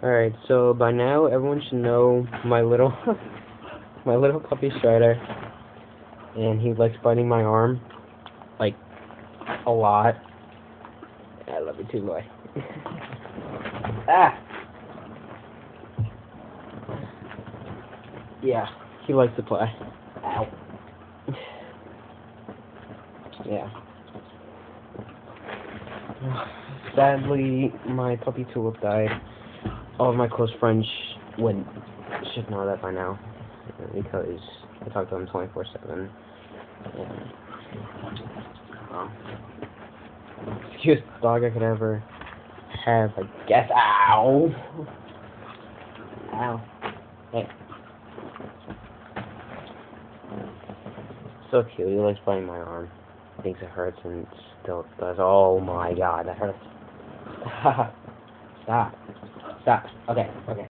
Alright, so by now everyone should know my little my little puppy Strider, and he likes biting my arm, like, a lot. I love you too, boy. Ah! Yeah, he likes to play. Ow. Yeah. Sadly, my puppy Tulip died. All of my close friends should know that by now, because I talk to them 24/7. And, cutest dog I could ever have, I guess. Ow! Ow. Hey. So cute. He likes biting my arm. He thinks it hurts and still does. Oh my god, that hurts. Stop. Stop. Okay, okay.